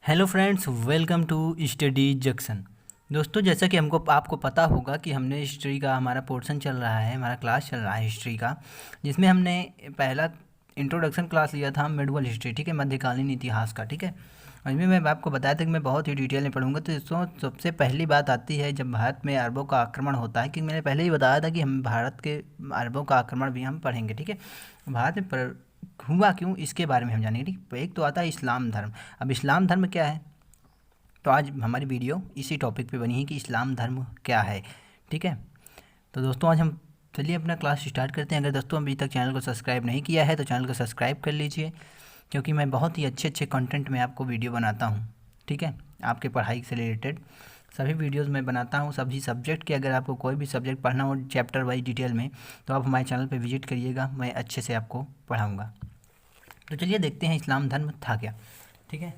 Hello friends, welcome to study junction. दोस्तों, जैसा कि आपको पता होगा कि हमने हिस्ट्री का हमारा पोर्शन चल रहा है, हमारा क्लास चल रहा है हिस्ट्री का, जिसमें हमने पहला इंट्रोडक्शन क्लास लिया था मिडवल हिस्ट्री, ठीक है, मध्यकालीन इतिहास का, ठीक है। और इसमें मैं आपको बताया था कि मैं बहुत ही डिटेल में पढ़ूंगा। तो दोस्तों, सबसे पहली बात आती है जब भारत में अरबों का आक्रमण होता है, कि मैंने पहले ही बताया था कि हम भारत के अरबों का आक्रमण भी हम पढ़ेंगे, ठीक है। भारत में हुआ क्यों, इसके बारे में हम जानेंगे, ठीक। एक तो आता है इस्लाम धर्म। अब इस्लाम धर्म क्या है, तो आज हमारी वीडियो इसी टॉपिक पे बनी है कि इस्लाम धर्म क्या है, ठीक है। तो दोस्तों, आज हम चलिए अपना क्लास स्टार्ट करते हैं। अगर दोस्तों अभी तक चैनल को सब्सक्राइब नहीं किया है तो चैनल को सब्सक्राइब कर लीजिए, क्योंकि मैं बहुत ही अच्छे अच्छे कंटेंट में आपको वीडियो बनाता हूँ, ठीक है। आपके पढ़ाई से रिलेटेड सभी वीडियोज़ मैं बनाता हूँ, सभी सब्जेक्ट के। अगर आपको कोई भी सब्जेक्ट पढ़ना हो चैप्टर वाइज डिटेल में, तो आप हमारे चैनल पर विजिट करिएगा, मैं अच्छे से आपको पढ़ाऊँगा। तो चलिए देखते हैं इस्लाम धर्म था क्या, ठीक है।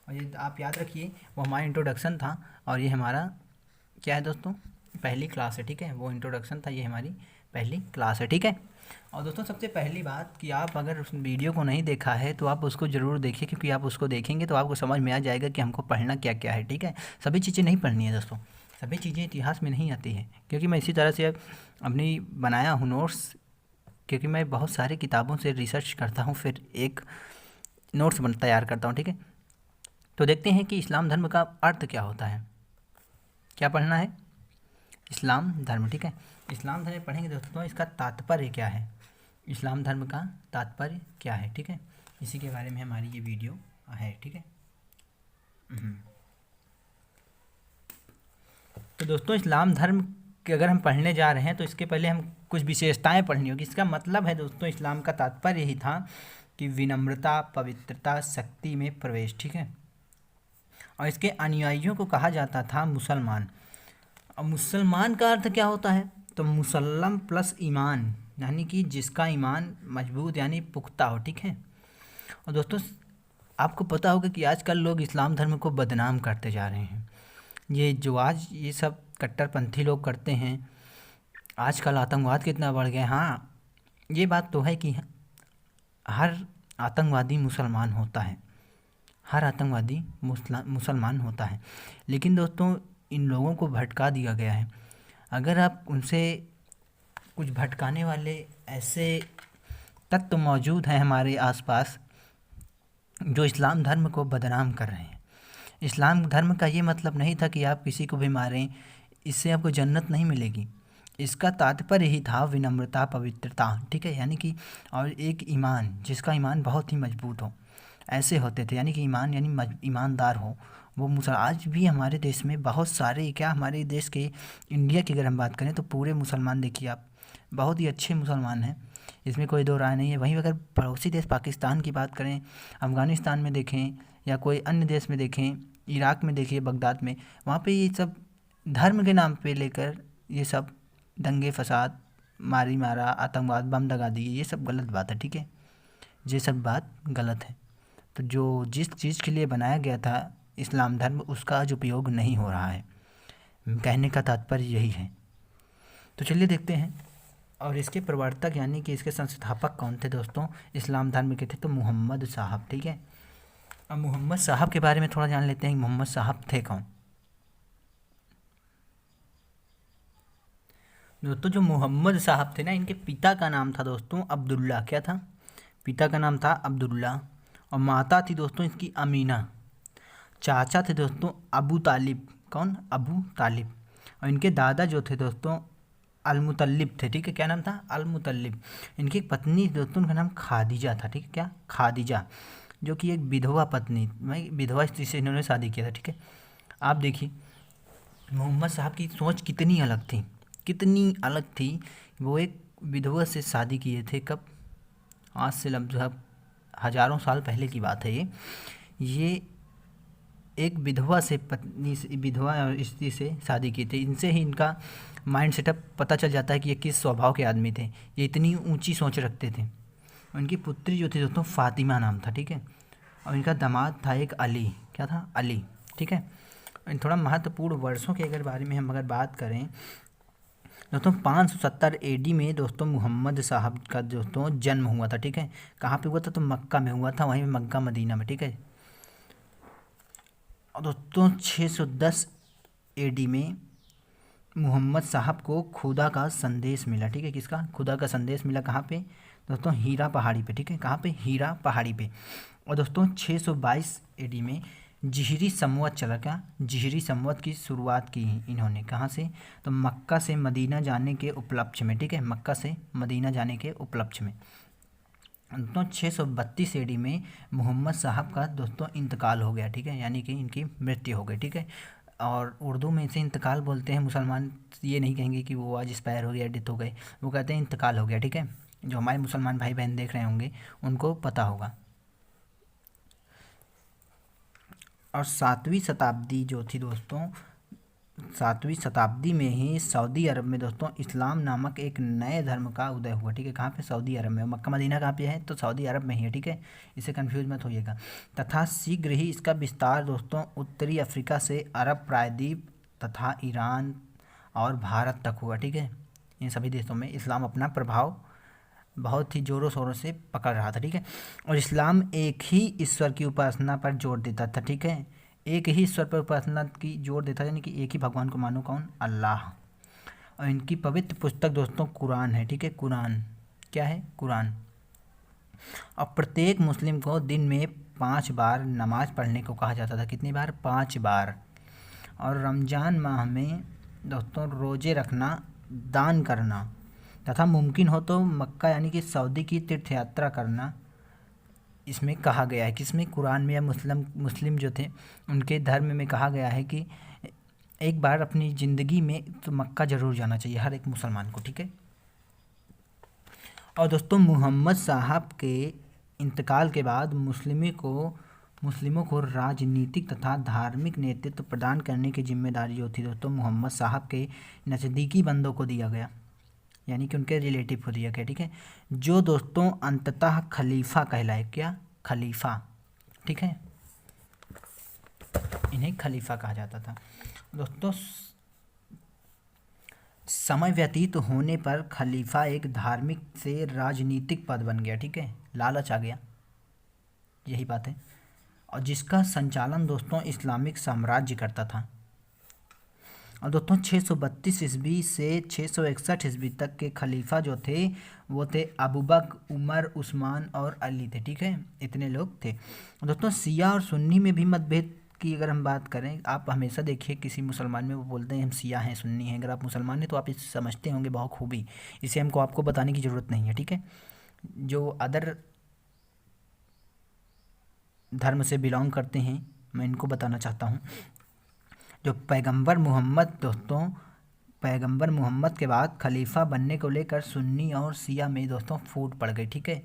और ये आप याद रखिए, वो हमारा इंट्रोडक्शन था और ये हमारा क्या है दोस्तों, पहली क्लास है, ठीक है। वो इंट्रोडक्शन था, ये हमारी पहली क्लास है, ठीक है। और दोस्तों, सबसे पहली बात कि आप अगर उस वीडियो को नहीं देखा है तो आप उसको ज़रूर देखिए, क्योंकि आप उसको देखेंगे तो आपको समझ में आ जाएगा कि हमको पढ़ना क्या क्या है, ठीक है। सभी चीज़ें नहीं पढ़नी है दोस्तों, सभी चीज़ें इतिहास में नहीं आती हैं, क्योंकि मैं इसी तरह से अपनी बनाया हूँ नोट्स, क्योंकि मैं बहुत सारी किताबों से रिसर्च करता हूँ, फिर एक नोट्स तैयार करता हूँ, ठीक है। तो देखते हैं कि इस्लाम धर्म का अर्थ क्या होता है। क्या पढ़ना है, इस्लाम धर्म, ठीक है। इस्लाम धर्म पढ़ेंगे दोस्तों, इसका तात्पर्य क्या है, इस्लाम धर्म का तात्पर्य क्या है, ठीक है। इसी के बारे में हमारी ये वीडियो है, ठीक है। तो दोस्तों, इस्लाम धर्म के अगर हम पढ़ने जा रहे हैं तो इसके पहले हम कुछ विशेषताएं पढ़नी होगी। इसका मतलब है दोस्तों, इस्लाम का तात्पर्य यही था कि विनम्रता, पवित्रता, शक्ति में प्रवेश, ठीक है। और इसके अनुयायियों को कहा जाता था मुसलमान। अब मुसलमान का अर्थ क्या होता है, तो मुसल्लम प्लस ईमान, यानी कि जिसका ईमान मजबूत यानी पुख्ता हो, ठीक है। और दोस्तों, आपको पता होगा कि आजकल लोग इस्लाम धर्म को बदनाम करते जा रहे हैं। ये जो आज ये सब कट्टरपंथी लोग करते हैं, आजकल आतंकवाद कितना बढ़ गया। हाँ, ये बात तो है कि हर आतंकवादी मुसलमान होता है, हर आतंकवादी मुसलमान होता है, लेकिन दोस्तों इन लोगों को भटका दिया गया है। अगर आप उनसे कुछ भटकाने वाले ऐसे तत्व मौजूद हैं हमारे आसपास जो इस्लाम धर्म को बदनाम कर रहे हैं। इस्लाम धर्म का ये मतलब नहीं था कि आप किसी को भी मारें, इससे आपको जन्नत नहीं मिलेगी। इसका तात्पर्य ही था विनम्रता, पवित्रता, ठीक है, यानी कि और एक ईमान, जिसका ईमान बहुत ही मजबूत हो, ऐसे होते थे। यानी कि ईमान यानी ईमानदार हो वो आज भी हमारे देश में बहुत सारे, क्या हमारे देश के इंडिया की अगर हम बात करें तो पूरे मुसलमान देखिए आप, बहुत ही अच्छे मुसलमान हैं, इसमें कोई दो राय नहीं है। वहीं अगर पड़ोसी देश पाकिस्तान की बात करें, अफ़गानिस्तान में देखें या कोई अन्य देश में देखें, इराक़ में देखिए, बगदाद में, वहाँ पे ये सब धर्म के नाम पे लेकर ये सब दंगे फसाद, मारा, आतंकवाद, बम दगा दिए, ये सब गलत बात है, ठीक है। ये सब बात गलत है। तो जो जिस चीज़ के लिए बनाया गया था इस्लाम धर्म, उसका आज उपयोग नहीं हो रहा है, कहने का तात्पर्य यही है। तो चलिए देखते हैं। और इसके प्रवर्तक यानी कि इसके संस्थापक कौन थे दोस्तों इस्लाम धर्म के, थे तो मोहम्मद साहब, ठीक है। अब मोहम्मद साहब के बारे में थोड़ा जान लेते हैं, मोहम्मद साहब थे कौन। दोस्तों, जो मोहम्मद साहब थे ना, इनके पिता का नाम था दोस्तों अब्दुल्ला। क्या था, पिता का नाम था अब्दुल्ला, और माता थी दोस्तों इसकी अमीना। चाचा थे दोस्तों अबू तालिब, कौन, अबू तालिब। और इनके दादा जो थे दोस्तों अलमुतल्लिब थे, ठीक है। क्या नाम था, अलमुतल्लिब। इनकी एक पत्नी दोस्तों, उनका नाम खादिजा था, ठीक है। क्या, खादिजा, जो कि एक विधवा पत्नी, विधवा स्त्री से इन्होंने शादी किया था, ठीक है। आप देखिए मोहम्मद साहब की सोच कितनी अलग थी, कितनी अलग थी। वो एक विधवा से शादी किए थे, कब, आज से लगभग हज़ारों साल पहले की बात है ये एक विधवा से पत्नी से, विधवा स्त्री से शादी की थी। इनसे ही इनका माइंड सेटअप पता चल जाता है कि ये किस स्वभाव के आदमी थे, ये इतनी ऊंची सोच रखते थे। उनकी पुत्री जो थी दोस्तों फ़ातिमा नाम था, ठीक है। और इनका दामाद था एक अली, क्या था, अली, ठीक है। थोड़ा महत्वपूर्ण वर्षों के अगर बारे में हम अगर बात करें दोस्तों, 570 AD में दोस्तों मोहम्मद साहब का दोस्तों जन्म हुआ था, ठीक है। कहाँ पे हुआ था, तो मक्का में हुआ था, वहीं मक्का मदीना में, ठीक है। और दोस्तों 610 एडी में मोहम्मद साहब को खुदा का संदेश मिला, ठीक है। किसका? खुदा का संदेश मिला। कहाँ पे दोस्तों? हीरा पहाड़ी पे, ठीक है। कहाँ पे? हीरा पहाड़ी पे। और दोस्तों 622 एडी में जिहरी संवत चला। क्या? जिहरी संवत की शुरुआत की इन्होंने। कहाँ से? तो मक्का से मदीना जाने के उपलक्ष्य में, ठीक है। मक्का से मदीना जाने के उपलक्ष्य में। दोस्तों 632 एडी में मोहम्मद साहब का दोस्तों इंतकाल हो गया, ठीक है, यानी कि इनकी मृत्यु हो गई, ठीक है। और उर्दू में इसे इंतकाल बोलते हैं। मुसलमान ये नहीं कहेंगे कि वो आज एक्सपायर हो गया, डेथ हो गई, वो कहते हैं इंतकाल हो गया, ठीक है। जो हमारे मुसलमान भाई बहन देख रहे होंगे उनको पता होगा। और 7वीं शताब्दी जो थी दोस्तों, 7वीं शताब्दी में ही सऊदी अरब में दोस्तों इस्लाम नामक एक नए धर्म का उदय हुआ, ठीक है। कहाँ पे? सऊदी अरब में। मक्का मदीना कहाँ पे है? तो सऊदी अरब में ही है, ठीक है। इसे कंफ्यूज मत होइएगा। तथा शीघ्र ही इसका विस्तार दोस्तों उत्तरी अफ्रीका से अरब प्रायद्वीप तथा ईरान और भारत तक हुआ, ठीक है। इन सभी देशों में इस्लाम अपना प्रभाव बहुत ही ज़ोरों शोरों से पकड़ रहा था, ठीक है। और इस्लाम एक ही ईश्वर की उपासना पर जोर देता था, ठीक है। एक ही ईश्वर पर उपासना की जोर देता है, यानी कि एक ही भगवान को मानो। कौन? अल्लाह। और इनकी पवित्र पुस्तक दोस्तों कुरान है, ठीक है। कुरान क्या है? कुरान। और प्रत्येक मुस्लिम को दिन में 5 बार नमाज पढ़ने को कहा जाता था। कितनी बार? 5 बार। और रमज़ान माह में दोस्तों रोज़े रखना, दान करना तथा मुमकिन हो तो मक्का यानी कि सऊदी की तीर्थ यात्रा करना इसमें कहा गया है। किसमें? कुरान में। या मुस्लिम जो थे उनके धर्म में कहा गया है कि एक बार अपनी ज़िंदगी में तो मक्का ज़रूर जाना चाहिए हर एक मुसलमान को, ठीक है। और दोस्तों मोहम्मद साहब के इंतकाल के बाद मुस्लिमों को राजनीतिक तथा धार्मिक नेतृत्व प्रदान करने की जिम्मेदारी जो थी दोस्तों मोहम्मद साहब के नज़दीकी बंदों को दिया गया, यानी कि उनके रिलेटिव को दिया गया, ठीक है। जो दोस्तों अंततः खलीफा कहलाए। क्या? खलीफा, ठीक है। इन्हें खलीफा कहा जाता था। दोस्तों समय व्यतीत होने पर खलीफा एक धार्मिक से राजनीतिक पद बन गया, ठीक है। लालच आ गया, यही बात है। और जिसका संचालन दोस्तों इस्लामिक साम्राज्य करता था। और दोस्तों 632 ईस्वी से 661 ईस्वी तक के खलीफा जो थे वो थे अबू बकर, उमर, उस्मान और अली थे, ठीक है। इतने लोग थे। दोस्तों शिया और सुन्नी में भी मतभेद की अगर हम बात करें, आप हमेशा देखिए किसी मुसलमान में वो बोलते हैं हम शिया हैं, सुन्नी हैं। अगर आप मुसलमान हैं तो आप इसे समझते होंगे बहुत खूबी, इसे हमको आपको बताने की ज़रूरत नहीं है, ठीक है। जो अदर धर्म से बिलोंग करते हैं मैं इनको बताना चाहता हूँ। जो पैगंबर मोहम्मद के बाद खलीफा बनने को लेकर सुन्नी और शिया में दोस्तों फूट पड़ गई, ठीक है।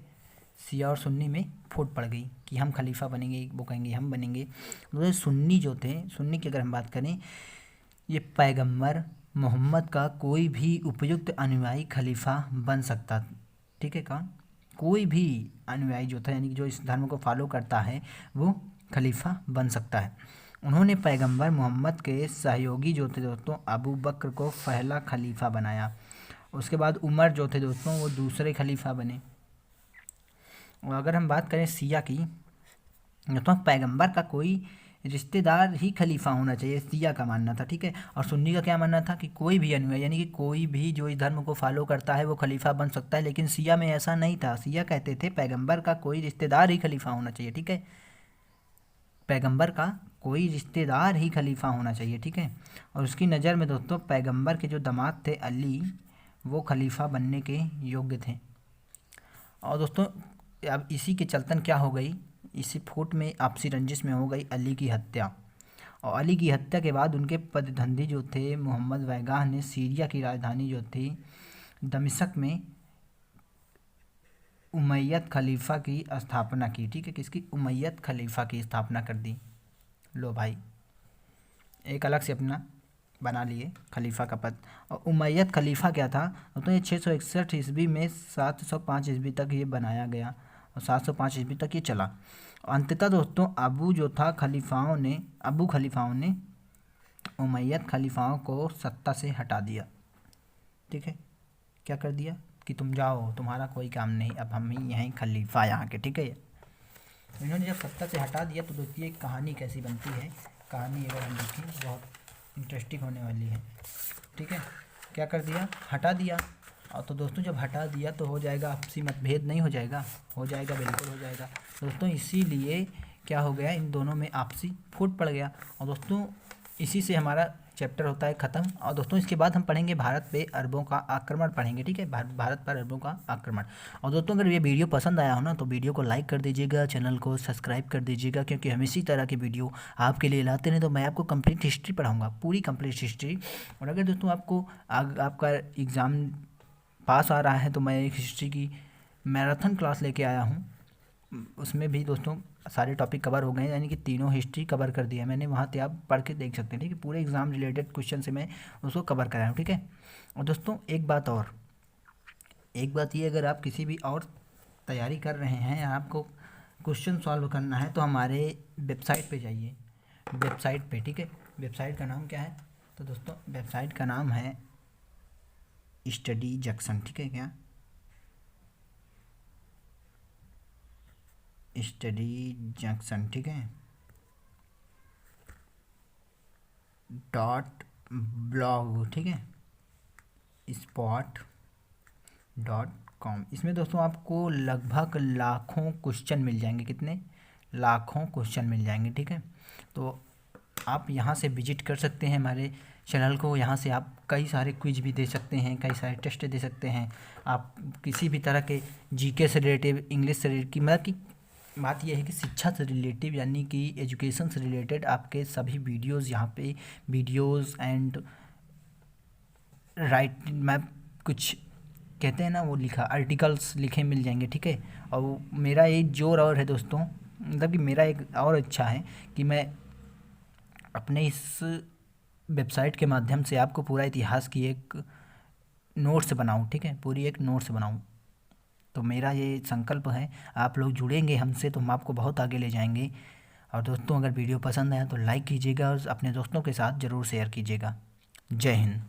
शिया और सुन्नी में फूट पड़ गई कि हम खलीफा बनेंगे, वो कहेंगे हम बनेंगे। तो सुन्नी जो थे, सुन्नी की अगर हम बात करें, ये पैगंबर मोहम्मद का कोई भी उपयुक्त अनुयायी खलीफा बन सकता, ठीक है। कौन? कोई भी अनुयायी जो था, यानी कि जो इस धर्म को फॉलो करता है वो खलीफा बन सकता है। उन्होंने पैगंबर मोहम्मद के सहयोगी जो थे दोस्तों अबू बकर को पहला खलीफा बनाया। उसके बाद उमर जो थे दोस्तों वो दूसरे खलीफा बने। और अगर हम बात करें शिया की, तो पैगंबर का कोई रिश्तेदार ही खलीफा होना चाहिए, शिया का मानना था, ठीक है। और सुन्नी का क्या मानना था कि कोई भी अनुयायी, यानी कि कोई भी जो इस धर्म को फॉलो करता है वो खलीफा बन सकता है। लेकिन शिया में ऐसा नहीं था। शिया कहते थे पैगंबर का कोई रिश्तेदार ही खलीफा होना चाहिए, ठीक है। पैगंबर का कोई रिश्तेदार ही खलीफा होना चाहिए, ठीक है। और उसकी नज़र में दोस्तों पैगंबर के जो दामाद थे अली, वो खलीफा बनने के योग्य थे। और दोस्तों अब इसी के चलतन क्या हो गई, इसी फूट में आपसी रंजिश में हो गई अली की हत्या। और अली की हत्या के बाद उनके प्रतिद्वंदी जो थे मोहम्मद वैगाह ने सीरिया की राजधानी जो थी दमिश्क में उमैयद खलीफा की स्थापना की, ठीक है। किसकी? उमैयद खलीफा की स्थापना कर दी। लो भाई, एक अलग से अपना बना लिए खलीफा का पद। और उमैयद खलीफा क्या था? तो ये 661 ईस्वी में 705 ईस्वी तक ये बनाया गया और 705 ईस्वी तक ये चला। अंततः दोस्तों अबू खलीफाओं ने उमैयद खलीफाओं को सत्ता से हटा दिया, ठीक है। क्या कर दिया कि तुम जाओ, तुम्हारा कोई काम नहीं, अब हम ही यहीं खलीफा यहाँ के, ठीक है। इन्होंने जब सत्ता से हटा दिया तो दोस्तों एक कहानी कैसी बनती है, कहानी अगर हम देखें बहुत इंटरेस्टिंग होने वाली है। ठीक है, क्या कर दिया, हटा दिया। और तो दोस्तों जब हटा दिया तो हो जाएगा आपसी मतभेद, नहीं हो जाएगा, हो जाएगा, बिल्कुल हो जाएगा दोस्तों। इसीलिए क्या हो गया, इन दोनों में आपसी फूट पड़ गया। और दोस्तों इसी से हमारा चैप्टर होता है ख़त्म। और दोस्तों इसके बाद हम पढ़ेंगे भारत पे अरबों का आक्रमण पढ़ेंगे। ठीक है, भारत पर अरबों का आक्रमण। और दोस्तों अगर ये वीडियो पसंद आया हो ना तो वीडियो को लाइक कर दीजिएगा, चैनल को सब्सक्राइब कर दीजिएगा, क्योंकि हम इसी तरह की वीडियो आपके लिए लाते हैं। तो मैं आपको कंप्लीट हिस्ट्री पढ़ाऊँगा, पूरी कंप्लीट हिस्ट्री। और अगर दोस्तों आपको आपका एग्ज़ाम पास आ रहा है तो मैं एक हिस्ट्री की मैराथन क्लास लेके आया हूँ। उसमें भी दोस्तों सारे टॉपिक कवर हो गए हैं, यानी कि तीनों हिस्ट्री कवर कर दिया मैंने। वहाँ से आप पढ़ के देख सकते हैं। ठीक है, पूरे एग्ज़ाम रिलेटेड क्वेश्चन से मैं उसको कवर कराया हूँ। ठीक है, और दोस्तों एक बात ये, अगर आप किसी भी और तैयारी कर रहे हैं या आपको क्वेश्चन सॉल्व करना है तो हमारे वेबसाइट पे जाइए, वेबसाइट पे। ठीक है, वेबसाइट का नाम क्या है, तो दोस्तों वेबसाइट का नाम है स्टडी जंक्शन। ठीक है, क्या स्टडी जंक्शन, ठीक है, .blog, ठीक है, spot.com। इसमें दोस्तों आपको लगभग लाखों क्वेश्चन मिल जाएंगे। कितने, लाखों क्वेश्चन मिल जाएंगे। ठीक है, तो आप यहाँ से विजिट कर सकते हैं हमारे चैनल को। यहाँ से आप कई सारे क्विज भी दे सकते हैं, कई सारे टेस्ट दे सकते हैं। आप किसी भी तरह के जीके से रिलेटेड, इंग्लिश से रिलेटेड की, मतलब कि बात यह है कि शिक्षा से रिलेटिव यानी कि एजुकेशन से रिलेटेड आपके सभी वीडियोस यहाँ पे वीडियोस एंड राइट मैप कुछ कहते हैं ना, वो लिखा आर्टिकल्स लिखे मिल जाएंगे। ठीक है, और मेरा एक जोर और है दोस्तों, मतलब कि मेरा एक और इच्छा है कि मैं अपने इस वेबसाइट के माध्यम से आपको पूरा इतिहास की एक नोट्स बनाऊं। ठीक है, पूरी एक नोट्स बनाऊं। तो मेरा ये संकल्प है, आप लोग जुड़ेंगे हमसे तो हम आपको बहुत आगे ले जाएंगे। और दोस्तों अगर वीडियो पसंद आया तो लाइक कीजिएगा और अपने दोस्तों के साथ ज़रूर शेयर कीजिएगा। जय हिंद।